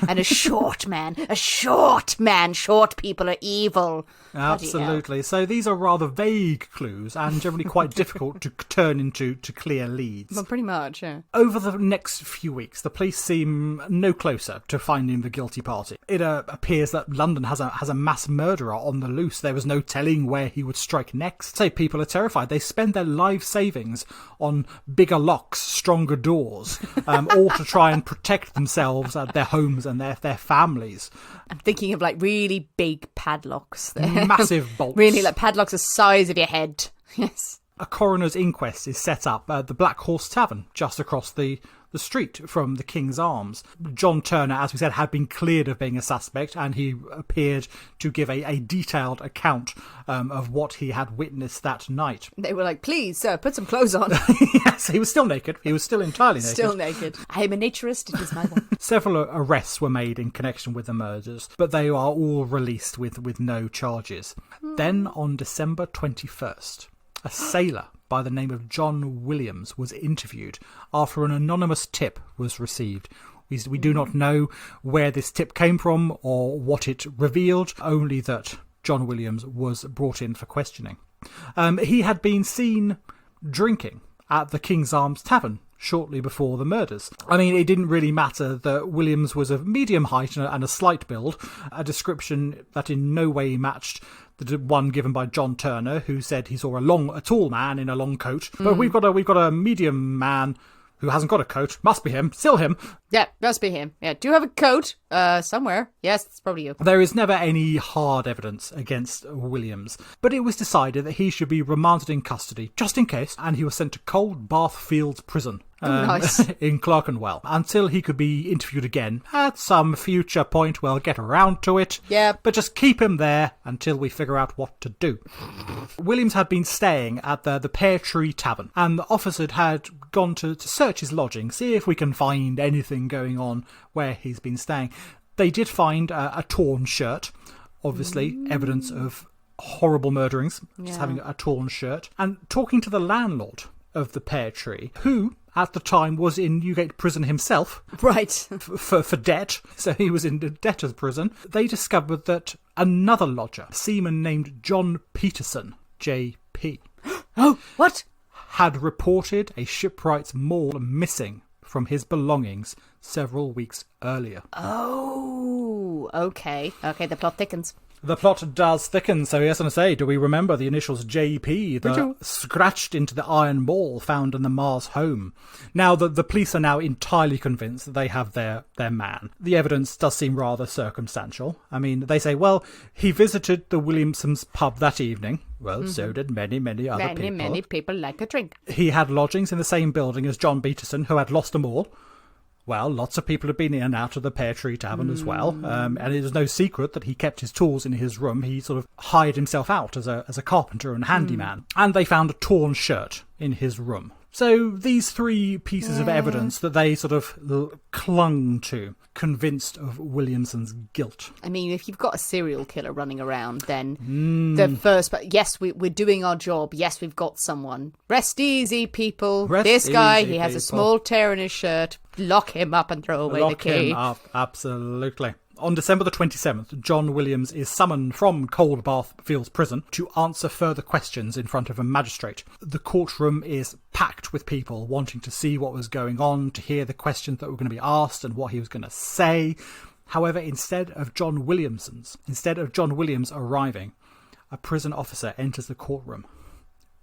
and a short man. A short man. Short people are evil. Absolutely. So these are rather vague clues and generally quite difficult to turn into clear leads. Well, pretty much, yeah. Over the next few weeks, the police seem no closer to finding the guilty party. It appears that London has a mass murderer on the loose. There was no telling where he would strike next. So people are terrified. They spend their life savings on bigger locks, stronger doors, all to try and protect themselves, their homes and their families. I'm thinking of like really big padlocks there. Massive bolts. Really, like padlocks the size of your head. Yes. A coroner's inquest is set up at the Black Horse Tavern, just across the street from the King's Arms. John Turner, as we said, had been cleared of being a suspect, and he appeared to give a detailed account of what he had witnessed that night. They were like, please, sir, put some clothes on. Yes, he was still naked. He was still entirely naked. Still naked. I am a naturist, it is my one. Several arrests were made in connection with the murders, but they are all released with no charges. Then, on December 21st, a sailor by the name of John Williams was interviewed after an anonymous tip was received. We do not know where this tip came from or what it revealed, only that John Williams was brought in for questioning. He had been seen drinking at the King's Arms Tavern shortly before the murders. I mean, it didn't really matter that Williams was of medium height and a slight build, a description that in no way matched the one given by John Turner, who said he saw a tall man in a long coat. But we've got a medium man who hasn't got a coat. Must be him. Still him. Yeah, must be him. Yeah. Do you have a coat? Somewhere. Yes, it's probably you. There is never any hard evidence against Williams, but it was decided that he should be remanded in custody, just in case, and he was sent to Cold Bath Fields Prison. Nice. In Clerkenwell, until he could be interviewed again at some future point. We'll get around to it. Yeah. But just keep him there until we figure out what to do. Williams had been staying at the Pear Tree Tavern, and the officer had gone to search his lodging, see if we can find anything going on where he's been staying. They did find a torn shirt, obviously evidence of horrible murderings, just having a torn shirt. And talking to the landlord of the Pear Tree, who at the time was in Newgate prison himself. Right. For debt. So he was in debtor's prison. They discovered that another lodger, a seaman named John Peterson, JP. Oh, what? Had reported a shipwright's maul missing from his belongings several weeks earlier. Oh, okay. Okay, the plot thickens. The plot does thicken, so yes, and I say, do we remember the initials JP, scratched into the iron ball found in the Marr's home? Now, the police are now entirely convinced that they have their man. The evidence does seem rather circumstantial. I mean, they say, well, he visited the Williamson's pub that evening. Well, so did many other people. Many people like a drink. He had lodgings in the same building as John Peterson, who had lost them all. Well, lots of people have been in and out of the Pear Tree Tavern as well, and it was no secret that he kept his tools in his room. He sort of hired himself out as a carpenter and handyman, and they found a torn shirt in his room. So these three pieces of evidence that they sort of clung to, convinced of Williamson's guilt. I mean, if you've got a serial killer running around, then the first... But yes, we're doing our job. Yes, we've got someone. Rest easy, people. This guy, he has a small tear in his shirt. Lock him up and throw away the key. Lock him up, absolutely. On December the 27th, John Williams is summoned from Coldbath Fields Prison to answer further questions in front of a magistrate. The courtroom is packed with people wanting to see what was going on, to hear the questions that were going to be asked and what he was going to say. However, instead of John Williams arriving, a prison officer enters the courtroom.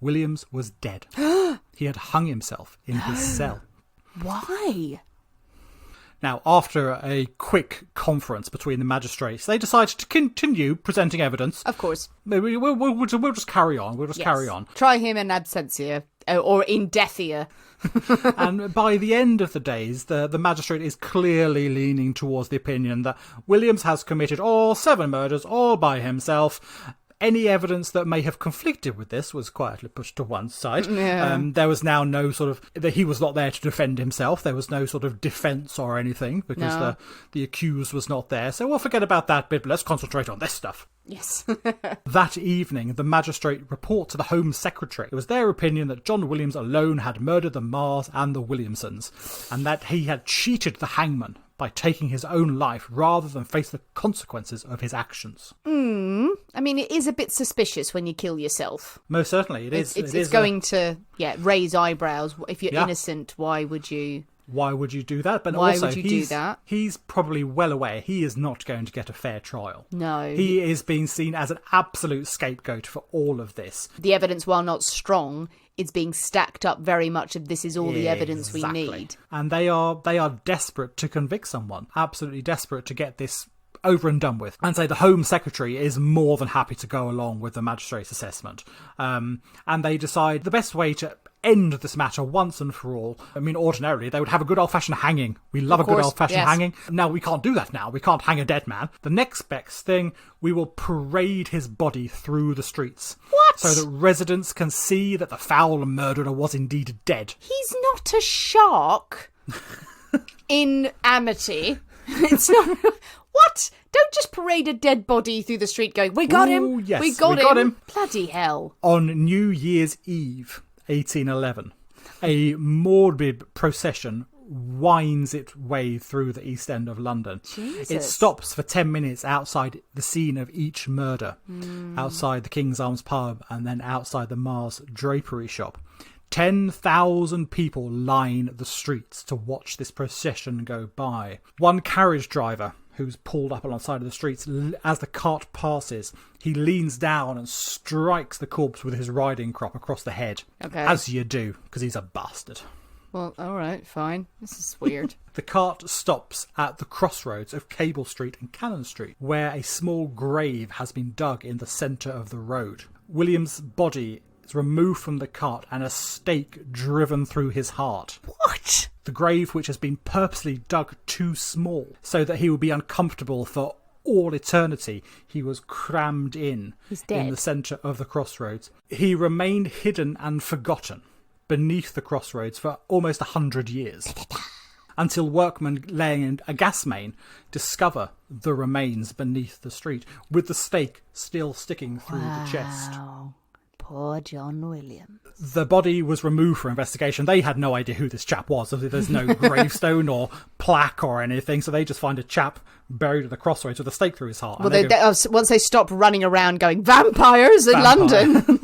Williams was dead. He had hung himself in his cell. Why? Now, after a quick conference between the magistrates, they decided to continue presenting evidence. Of course. We'll just carry on. We'll just carry on. Try him in absentia, or in deathia. And by the end of the days, the magistrate is clearly leaning towards the opinion that Williams has committed all 7 murders all by himself. Any evidence that may have conflicted with this was quietly pushed to one side. Yeah. There was now no sort of... He was not there to defend himself. There was no sort of defence or anything because the accused was not there. So we'll forget about that bit, but let's concentrate on this stuff. Yes. That evening, the magistrate reported to the Home Secretary. It was their opinion that John Williams alone had murdered the Marrs and the Williamsons, and that he had cheated the hangman by taking his own life rather than face the consequences of his actions. I mean, it is a bit suspicious when you kill yourself. Most certainly, it is. It's going to raise eyebrows. If you're innocent, why would you... Why would you do that? But why also, would you do that? He's probably well aware he is not going to get a fair trial. No. He is being seen as an absolute scapegoat for all of this. The evidence, while not strong, is being stacked up very much of this is all the evidence we need. And they are desperate to convict someone. Absolutely desperate to get this over and done with. And say the Home Secretary is more than happy to go along with the magistrate's assessment. And they decide the best way to end this matter once and for all. I mean, ordinarily, they would have a good old-fashioned hanging. We love a good old-fashioned hanging. Now, we can't do that now. We can't hang a dead man. The next best thing, we will parade his body through the streets. What? So that residents can see that the foul murderer was indeed dead. He's not a shark in Amity. It's not... What? Don't just parade a dead body through the street going, we got him. Yes, we got him. Bloody hell. On New Year's Eve, 1811, a morbid procession winds its way through the East End of London. Jesus. It stops for 10 minutes outside the scene of each murder, outside the King's Arms pub and then outside the Marr's drapery shop. 10,000 people line the streets to watch this procession go by. One carriage driver who's pulled up alongside of the streets, as the cart passes, he leans down and strikes the corpse with his riding crop across the head. Okay. As you do, because he's a bastard. Well, all right, fine. This is weird. The cart stops at the crossroads of Cable Street and Cannon Street, where a small grave has been dug in the centre of the road. William's body is removed from the cart and a stake driven through his heart. What? The grave, which has been purposely dug too small so that he will be uncomfortable for all eternity, he was crammed in the centre of the crossroads. He remained hidden and forgotten beneath the crossroads for almost 100 years. Until workmen laying in a gas main discover the remains beneath the street, with the stake still sticking through the chest. Poor John Williams. The body was removed for investigation. They had no idea who this chap was. There's no gravestone or plaque or anything, so they just find a chap buried at the crossroads with a stake through his heart. Well, once they stop running around going, vampires in London.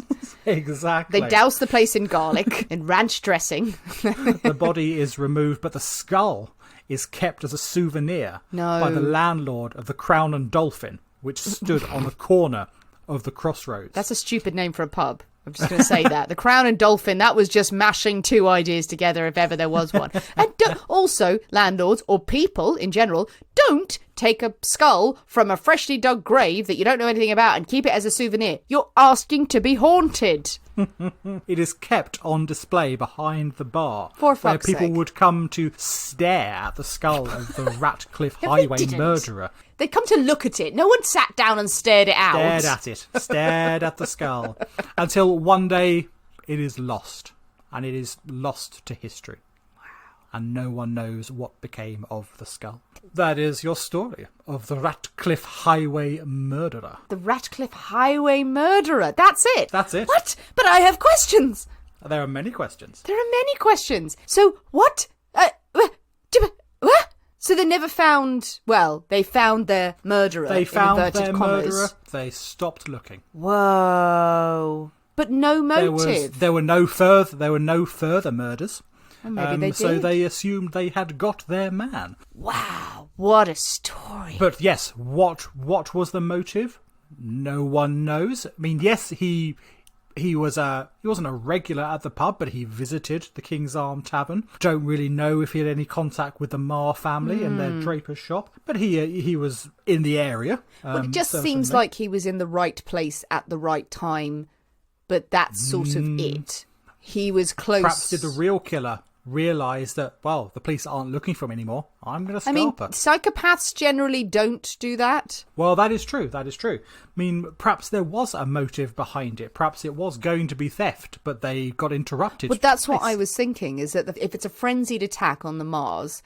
Exactly. They douse the place in garlic and ranch dressing. The body is removed, but the skull is kept as a souvenir by the landlord of the Crown and Dolphin, which stood on the corner of the crossroads. That's a stupid name for a pub. I'm just going to say that. The Crown and Dolphin, that was just mashing two ideas together if ever there was one. And also, landlords, or people in general, don't take a skull from a freshly dug grave that you don't know anything about and keep it as a souvenir. You're asking to be haunted. It is kept on display behind the bar, For where fuck's people sake. would come to stare at the skull of the Ratcliff Highway murderer. They'd come to look at it. No one sat down and stared it out. Stared at the skull, until one day it is lost, and it is lost to history. And no one knows what became of the skull. That is your story of the Ratcliff Highway murderer. The Ratcliff Highway murderer. That's it. That's it. What? But I have questions. There are many questions. So what? What? So they never found... Well, they found their murderer. They found in inverted their commas. murderer. They stopped looking. Whoa. But no motive. There were no further murders. Well, maybe they did. So they assumed they had got their man. Wow, what a story. But yes, what was the motive? No one knows. I mean, yes, he wasn't a regular at the pub, but he visited the King's Arm Tavern. Don't really know if he had any contact with the Marr family and their draper's shop, but he was in the area. Well, it just certainly. seems like he was in the right place at the right time, but that's sort of it. He was close. Perhaps did the real killer realise that, well, the police aren't looking for him anymore. I'm going to scalp her. Psychopaths generally don't do that. Well, that is true. I mean, perhaps there was a motive behind it. Perhaps it was going to be theft, but they got interrupted. But that's what I was thinking, is that if it's a frenzied attack on the Marrs,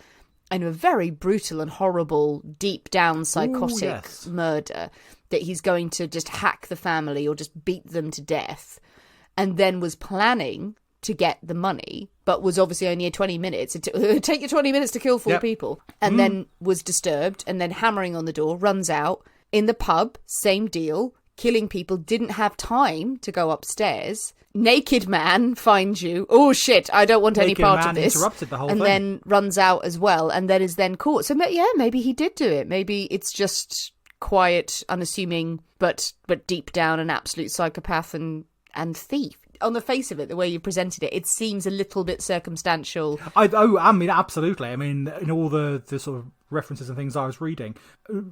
and a very brutal and horrible, deep down psychotic murder, that he's going to just hack the family or just beat them to death, and then was planning to get the money, but was obviously only a 20 minutes. It take you 20 minutes to kill four people. And then was disturbed, and then hammering on the door, runs out. In the pub, same deal. Killing people, didn't have time to go upstairs. Naked man finds you. Oh shit, I don't want any part of this. Interrupted the whole and thing. Then runs out as well, and then is then caught. So yeah, maybe he did do it. Maybe it's just quiet, unassuming, but deep down an absolute psychopath and thief. On the face of it, the way you presented it, it seems a little bit circumstantial. I mean, absolutely. I mean, in all the sort of references and things I was reading,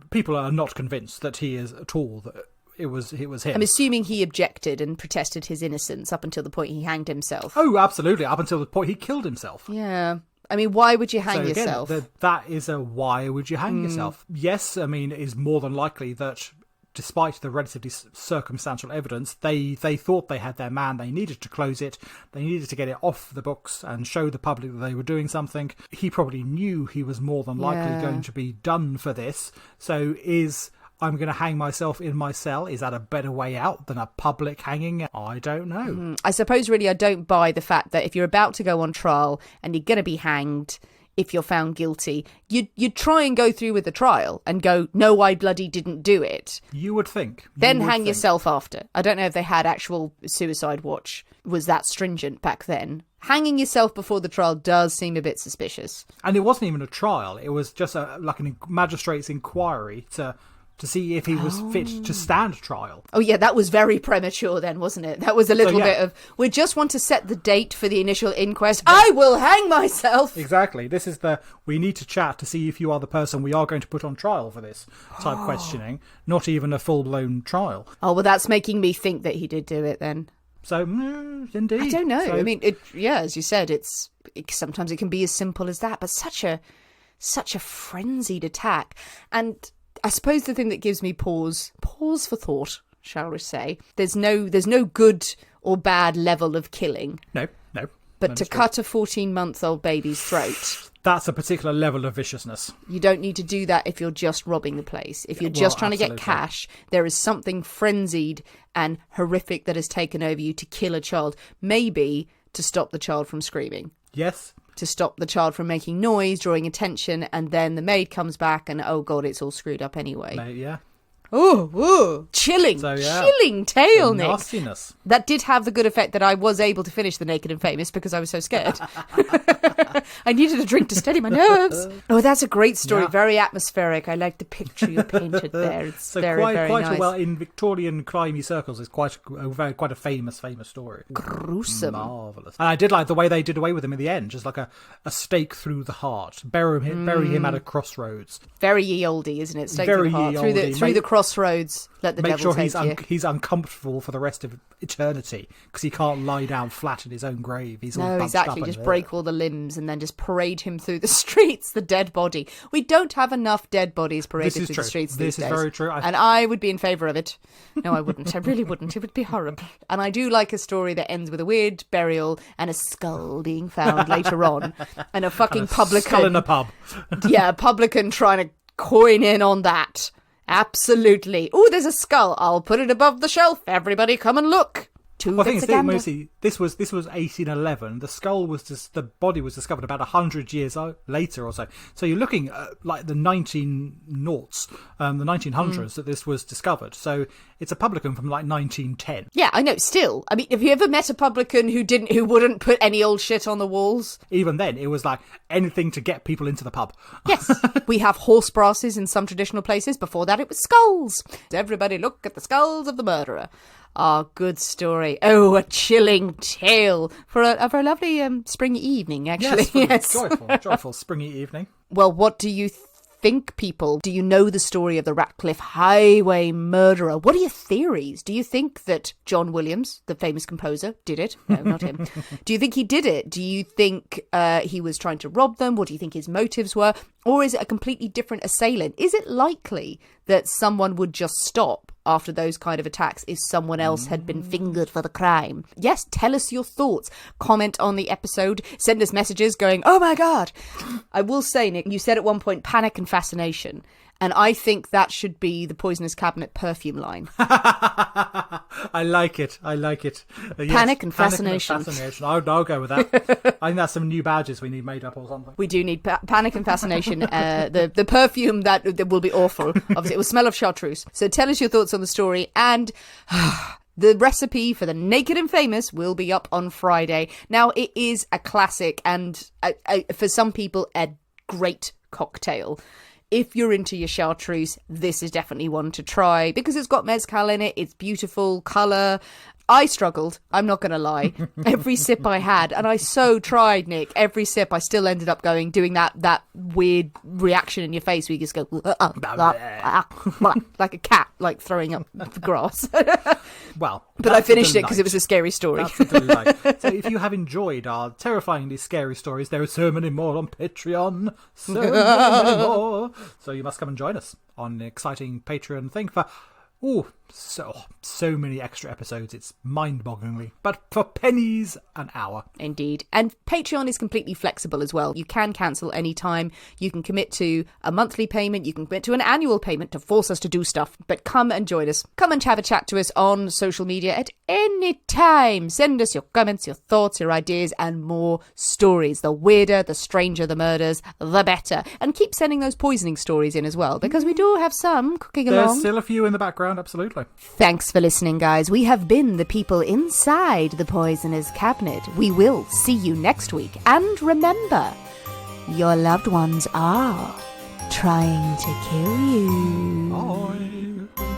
people are not convinced that he is at all that it was him. I'm assuming he objected and protested his innocence up until the point he hanged himself. Oh, absolutely. Up until the point he killed himself. Yeah. I mean, why would you hang yourself? That is a why would you hang yourself? Yes, I mean, it is more than likely that despite the relatively circumstantial evidence, they thought they had their man. They needed to close it. They needed to get it off the books and show the public that they were doing something. He probably knew he was more than likely going to be done for this. So I'm going to hang myself in my cell. Is that a better way out than a public hanging? I don't know. I suppose really I don't buy the fact that if you're about to go on trial and you're going to be hanged, if you're found guilty, you'd try and go through with the trial and go, no, I bloody didn't do it. You would think. Then hang yourself after. I don't know if they had actual suicide watch was that stringent back then. Hanging yourself before the trial does seem a bit suspicious. And it wasn't even a trial. It was just like a magistrate's inquiry to see if he was fit to stand trial. Oh, yeah, that was very premature then, wasn't it? That was a little bit of, we just want to set the date for the initial inquest. Yeah. I will hang myself! Exactly. This is we need to chat to see if you are the person we are going to put on trial for this type questioning. Not even a full-blown trial. Oh, well, that's making me think that he did do it then. So, indeed. I don't know. I mean, as you said, sometimes it can be as simple as that, but such a frenzied attack. And I suppose the thing that gives me pause for thought, shall we say, there's no good or bad level of killing. No. But to cut a 14-month-old baby's throat... That's a particular level of viciousness. You don't need to do that if you're just robbing the place. If you're just trying to get cash, there is something frenzied and horrific that has taken over you to kill a child. Maybe to stop the child from screaming. Yes. To stop the child from making noise, drawing attention, and then the maid comes back and, oh God, it's all screwed up anyway. Yeah. Oh, chilling, chilling tale, Nick. Nastiness. That did have the good effect that I was able to finish The Naked and Famous because I was so scared. I needed a drink to steady my nerves. Oh, that's a great story. Yeah. Very atmospheric. I like the picture you painted there. It's so very nice. Well, in Victorian crimey circles, it's quite a famous story. Gruesome. Marvellous. And I did like the way they did away with him in the end, just like a stake through the heart. Bury him at a crossroads. Very ye olde, isn't it? Stake through the heart. Through the crossroads, let the devil take you. Make sure he's uncomfortable for the rest of eternity because he can't lie down flat in his own grave. He's all exactly. Just break all the limbs and then just parade him through the streets, the dead body. We don't have enough dead bodies paraded through the streets these days. This is very true. And I would be in favour of it. No, I wouldn't. I really wouldn't. It would be horrible. And I do like a story that ends with a weird burial and a skull being found later on. And a fucking publican. Skull in a pub. Yeah, a publican trying to coin in on that. Absolutely. Oh, there's a skull. I'll put it above the shelf. Everybody come and look. I think mostly this was 1811. The body was discovered about 100 years later or so. So you're looking at like the 1900s, the 1900s that this was discovered. So it's a publican from like 1910. Yeah, I know. Still, I mean, have you ever met a publican who wouldn't put any old shit on the walls? Even then, it was like anything to get people into the pub. Yes, we have horse brasses in some traditional places. Before that, it was skulls. Everybody look at the skulls of the murderer. Oh, good story. Oh, a chilling tale for a very lovely springy evening, actually. Yes. Joyful springy evening. Well, what do you think, people? Do you know the story of the Ratcliff Highway murderer? What are your theories? Do you think that John Williams, the famous composer, did it? No, not him. Do you think he did it? Do you think he was trying to rob them? What do you think his motives were? Or is it a completely different assailant? Is it likely that someone would just stop after those kind of attacks if someone else had been fingered for the crime? Yes, tell us your thoughts. Comment on the episode. Send us messages going, oh my God. I will say, Nick, you said at one point, panic and fascination. And I think that should be the Poisonous Cabinet perfume line. I like it. Yes, panic and fascination. I'll go with that. I think that's some new badges we need made up or something. We do need panic and fascination. The perfume that will be awful. Obviously, it will smell of chartreuse. So tell us your thoughts on the story. And the recipe for the Naked and Famous will be up on Friday. Now, it is a classic and for some people, a great cocktail. If you're into your chartreuse, this is definitely one to try because it's got mezcal in it. It's beautiful colour. I struggled. I'm not going to lie. Every sip I had, and I so tried, Nick. Every sip, I still ended up doing that weird reaction in your face where you just go like a cat, like throwing up the grass. Well, but I finished it because it was a scary story. That's a delight. So if you have enjoyed our terrifyingly scary stories, there are so many more on Patreon. So many more. So you must come and join us on the exciting Patreon thing for so many extra episodes. It's mind-bogglingly, but for pennies an hour. Indeed. And Patreon is completely flexible as well. You can cancel anytime. You can commit to a monthly payment. You can commit to an annual payment to force us to do stuff. But come and join us. Come and have a chat to us on social media at any time. Send us your comments, your thoughts, your ideas, and more stories. The weirder, the stranger the murders, the better. And keep sending those poisoning stories in as well, because we do have some cooking along. There's still a few in the background, absolutely. Thanks for listening, guys. We have been the people inside the Poisoner's Cabinet. We will see you next week. And remember, your loved ones are trying to kill you. Bye.